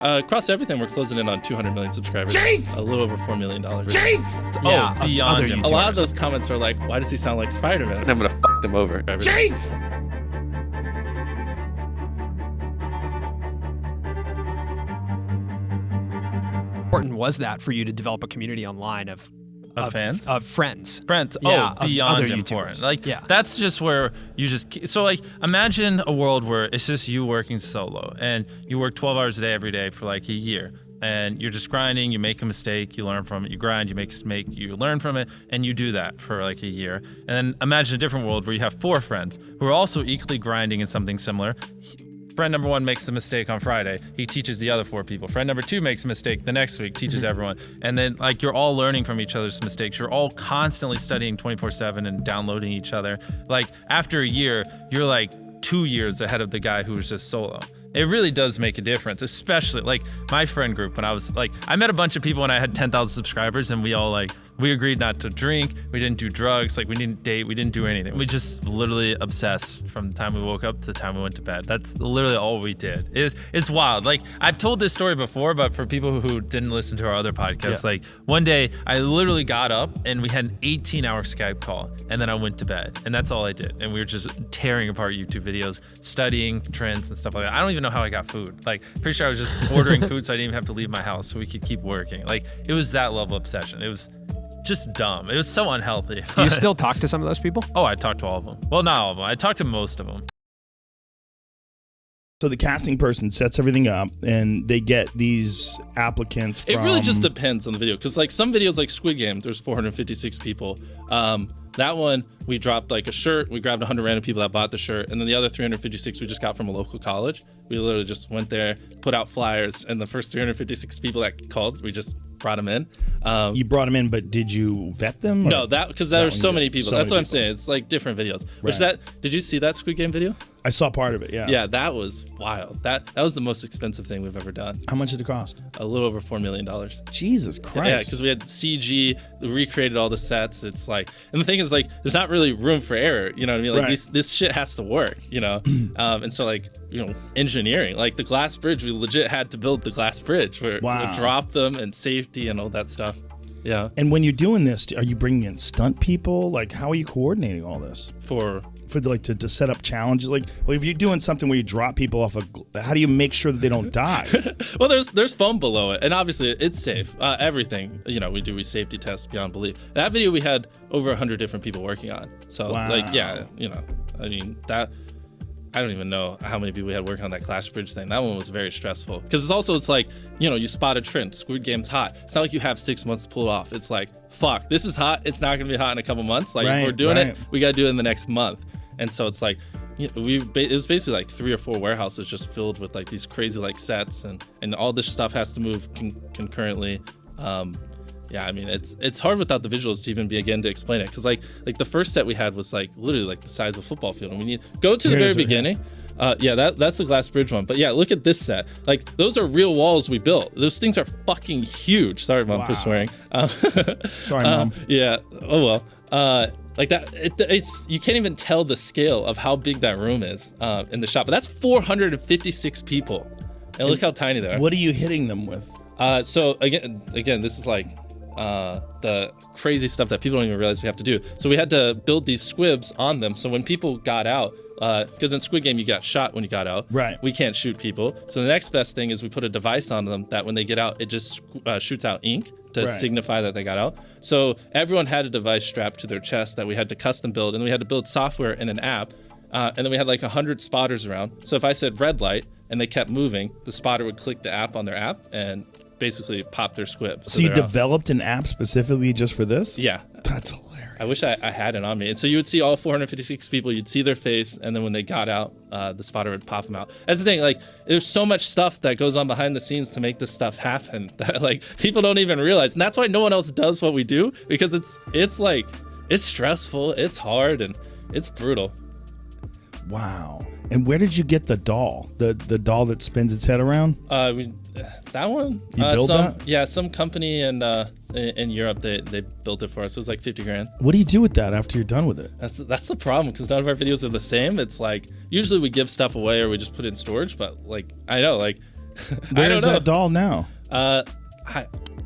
Across everything, we're closing in on 200 million subscribers. Jeez! A little over $4 million. Jeez! Yeah, Oh, beyond him. a lot of those comments are like, why does he sound like Spider-Man? I'm gonna fuck them over. Jeez! Important was that for you to develop a community online of fans? Of friends. Friends. Yeah, oh, of beyond other important. YouTubers. Like, Yeah. that's just where you just, so like, imagine a world where it's just you working solo and you work 12 hours a day every day for like a year. And you're just grinding, you make a mistake, you learn from it, you grind, you make a mistake, you learn from it, and you do that for like a year. And then imagine a different world where you have 4 friends who are also equally grinding in something similar. Friend number 1 makes a mistake on Friday. He teaches the other 4 people. Friend number 2 makes a mistake the next week, teaches everyone. And then like you're all learning from each other's mistakes. You're all constantly studying 24/7 and downloading each other. Like after a year, you're like 2 years ahead of the guy who was just solo. It really does make a difference, especially like my friend group when I was like, I met a bunch of people when I had 10,000 subscribers and we all like, we agreed not to drink, we didn't do drugs, like we didn't date, we didn't do anything. We just literally obsessed from the time we woke up to the time we went to bed. That's literally all we did. It's wild. Like I've told this story before, but for people who didn't listen to our other podcasts, like one day I literally got up and we had an 18-hour Skype call and then I went to bed and that's all I did. And we were just tearing apart YouTube videos, studying trends and stuff like that. I don't even know how I got food. Like pretty sure I was just ordering food so I didn't even have to leave my house so we could keep working. Like it was that level of obsession. It was just dumb. It was so unhealthy. Do you still talk to some of those people? Oh, I talked to all of them. Well, not all of them. I talked to most of them. So the casting person sets everything up, and they get these applicants from... It really just depends on the video, because like some videos like Squid Game, there's 456 people. That one, we dropped like a shirt, we grabbed 100 random people that bought the shirt, and then the other 356 we just got from a local college. We literally just went there, put out flyers, and the first 356 people that called, we just brought them in. You brought them in, but did you vet them? No, that because there were so many people. So That's many what I'm people. saying. It's like different videos. Which Right. did you see that Squid Game video? I saw part of it, yeah. Yeah, that was wild. That was the most expensive thing we've ever done. How much did it cost? A little over $4 million. Jesus Christ. Yeah, because we had CG, we recreated all the sets. It's like, and the thing is like, there's not really room for error. You know what I mean? Like Right. this shit has to work. You know, and so like, you know, engineering, like the glass bridge, we legit had to build the glass bridge where Wow. we drop them and safety and all that stuff. Yeah. And when you're doing this, are you bringing in stunt people? Like, how are you coordinating all this? For Like to set up challenges? Like, well, if you're doing something where you drop people off how do you make sure that they don't die? well, there's foam below it, and obviously it's safe. Everything, you know, we safety tests beyond belief. That video we had over 100 different people working on. So Wow. like, yeah, you know, I mean that. I don't even know how many people we had working on that Clash Bridge thing. That one was very stressful because it's like, you know, you spot a trend. Squid Game's hot. It's not like you have 6 months to pull it off. It's like, fuck, this is hot. It's not gonna be hot in a couple months. Like if we're doing it, we gotta do it in the next month. And so it's like, you know, it was basically like 3 or 4 warehouses just filled with like these crazy like sets, and all this stuff has to move concurrently. Yeah, I mean it's hard without the visuals to even begin to explain it, because like the first set we had was like literally like the size of a football field, and we need go to the very beginning. Yeah, that's the glass bridge one. But yeah, look at this set. Like those are real walls we built. Those things are fucking huge. Sorry, Mom, for swearing. Sorry, Mom. Yeah. Oh well. Like that, it's you can't even tell the scale of how big that room is in the shop. But that's 456 people, and look how tiny they are. What are you hitting them with? So again, this is like the crazy stuff that people don't even realize we have to do. So we had to build these squibs on them. So when people got out, because in Squid Game you got shot when you got out. Right. We can't shoot people. So the next best thing is we put a device on them that when they get out, it just shoots out ink to signify that they got out. So everyone had a device strapped to their chest that we had to custom build, and we had to build software in an app. And then we had like 100 spotters around. So if I said red light and they kept moving, the spotter would click the app on their app and basically pop their squib. So you developed an app specifically just for this? Yeah. That's hilarious. I wish I had it on me. And so you would see all 456 people, you'd see their face, and then when they got out, the spotter would pop them out. That's the thing, like, there's so much stuff that goes on behind the scenes to make this stuff happen that, like, people don't even realize. And that's why no one else does what we do, because it's like, it's stressful, it's hard, and it's brutal. Wow. And where did you get the doll? The doll that spins its head around? That one? You built that? Yeah, some company in Europe, they built it for us. It was like 50 grand. What do you do with that after you're done with it? That's the problem, because none of our videos are the same. It's like, usually we give stuff away or we just put it in storage, but like, I know, like, Where's that doll now?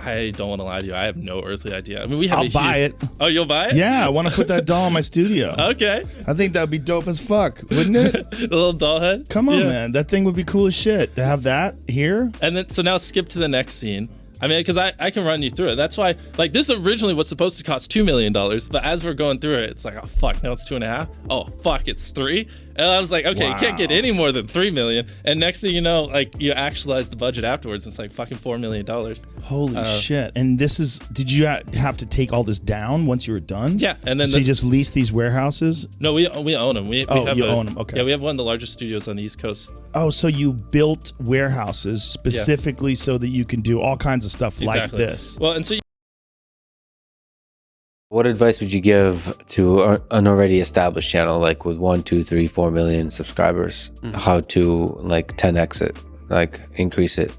I don't want to lie to you. I have no earthly idea. I mean, we have. I'll buy it. Oh, you'll buy it? Yeah, I want to put that doll in my studio. Okay. I think that'd be dope as fuck, wouldn't it? The little doll head. Come on, man. That thing would be cool as shit to have that here. And then, so now skip to the next scene. I mean, because I can run you through it. That's why, like, this originally was supposed to cost $2 million, but as we're going through it, it's like, oh fuck, now it's 2.5. Oh fuck, it's 3. And I was like, okay, You can't get any more than 3 million. And next thing you know, like, you actualize the budget afterwards. It's like fucking $4 million. Holy shit! And this is, did you have to take all this down once you were done? Yeah, and then so you just lease these warehouses? No, we own them. We have own them. Okay. Yeah, we have one of the largest studios on the East Coast. Oh, so you built warehouses specifically so that you can do all kinds of stuff like this. Well, and so what advice would you give to an already established channel, like with 1, 2, 3, 4 million subscribers? How to like 10x it, like increase it,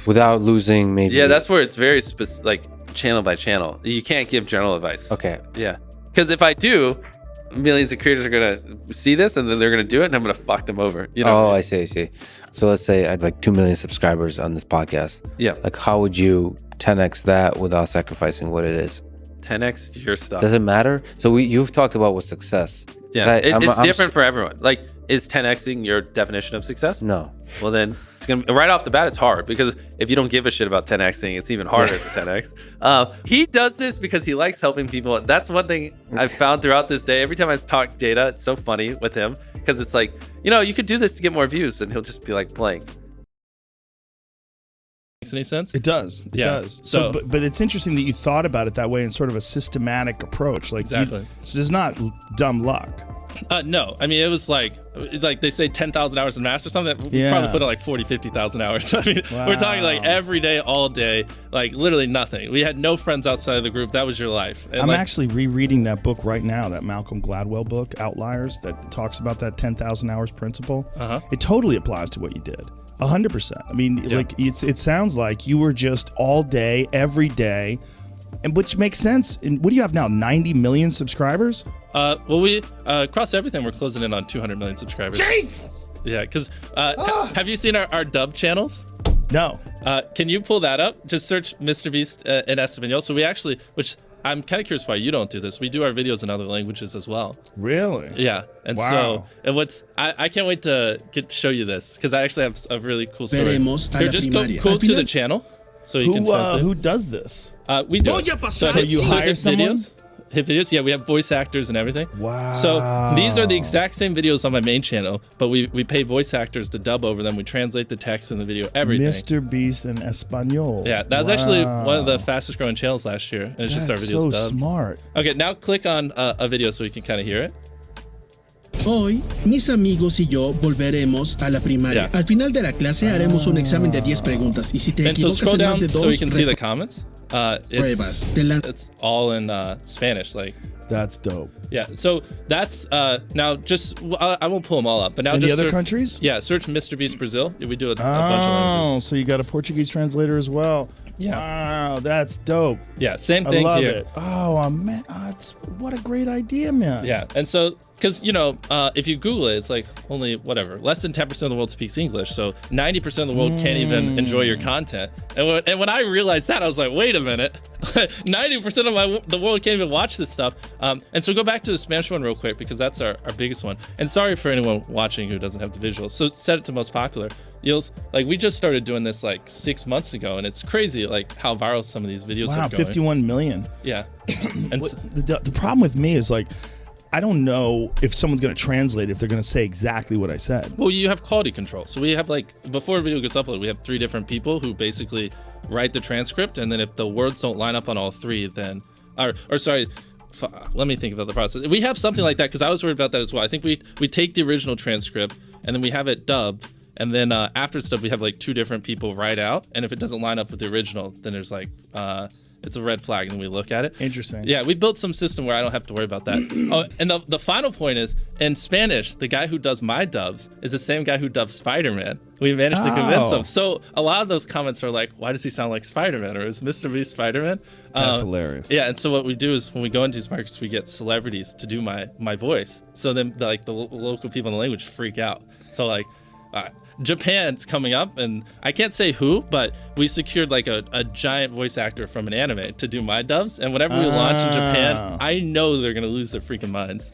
without losing maybe? Yeah, that's where it's very specific, like channel by channel. You can't give general advice. Okay. Yeah, because if I do, millions of creators are gonna see this and then they're gonna do it, and I'm gonna fuck them over. You know? Oh, I see. So let's say I had like 2 million subscribers on this podcast. Yeah. Like, how would you 10x that without sacrificing what it is? 10x your stuff. Does it matter? So you've talked about what's success. Yeah, it's different for everyone. Like, is 10xing your definition of success? No. Well, then it's gonna right off the bat, it's hard, because if you don't give a shit about 10xing, it's even harder to 10x. He does this because he likes helping people. That's one thing I've found throughout this day. Every time I talk data, it's so funny with him, because it's like, you know, you could do this to get more views, and he'll just be like blank. Makes any sense? It does. It does. So, but it's interesting that you thought about it that way in sort of a systematic approach. Like, exactly. This is not dumb luck. No, I mean, it was like they say 10,000 hours in math or something. We probably put in like 40, 50,000 hours. I mean, we're talking like every day, all day, like literally nothing. We had no friends outside of the group. That was your life. And I'm actually rereading that book right now, that Malcolm Gladwell book, Outliers, that talks about that 10,000 hours principle. It totally applies to what you did. 100%. I mean, like it sounds like you were just all day, every day, and which makes sense. And what do you have now? 90 million subscribers? Well, we across everything, we're closing in on 200 million subscribers. Jesus! Yeah, because have you seen our dub channels? No. Can you pull that up? Just search MrBeast in Espanol. So we actually, which I'm kind of curious why you don't do this. We do our videos in other languages as well. Really? Yeah. And so, and I can't wait to get to show you this, because I actually have a really cool story. Here, just go to the channel so you can translate. Who does this? We do it. So you hire someone? Hit videos. Yeah, we have voice actors and everything. Wow. So these are the exact same videos on my main channel, but we pay voice actors to dub over them. We translate the text in the video, everything. MrBeast in Espanol. Yeah, that was actually one of the fastest growing channels last year, and it's just our videos dubbed. So smart. Okay, now click on a video so we can kind of hear it. Hoy, mis amigos y yo volveremos a la primaria. Al final de la clase haremos un examen de 10 preguntas y si te And so equivocas scroll en más down de dos, so we can see the comments. pruebas. It's all in Spanish, like. That's dope. Yeah, so that's now just I won't pull them all up, but now in just the other search, countries. Yeah, search MrBeast Brazil. We do a bunch of languages. So you got a Portuguese translator as well. Yeah. Wow, that's dope. Yeah, same thing I love here. It. Oh man, what a great idea, man. Yeah, and so because if you Google it, it's like only less than 10% of the world speaks English, so 90% of the world can't even enjoy your content. And when I realized that, I was like, wait a minute, 90% of the world can't even watch this stuff. And so go back to the Spanish one real quick, because that's our biggest one. And sorry for anyone watching who doesn't have the visuals. So set it to most popular. We just started doing this like 6 months ago, and it's crazy like how viral some of these videos are going. 51 million. Yeah. And the problem with me is like, I don't know if someone's going to translate if they're going to say exactly what I said. Well, you have quality control. So we have before a video gets uploaded, we have 3 different people who basically write the transcript, and then if the words don't line up on all 3, then let me think about the process. We have something like that, because I was worried about that as well. I think we take the original transcript and then we have it dubbed, and then after stuff we have like 2 different people write out, and if it doesn't line up with the original, then there's like it's a red flag, and we look at it. Interesting. Yeah, we built some system where I don't have to worry about that. Oh, and the final point is, in Spanish, the guy who does my dubs is the same guy who dubs Spider-Man. We managed to convince him. So a lot of those comments are like, why does he sound like Spider-Man? Or is MrBeast Spider-Man? That's hilarious. Yeah, and so what we do is when we go into these markets, we get celebrities to do my voice. So then the local people in the language freak out. So like, Japan's coming up, and I can't say who, but we secured like a giant voice actor from an anime to do my dubs. And whenever we launch in Japan, I know they're gonna lose their freaking minds.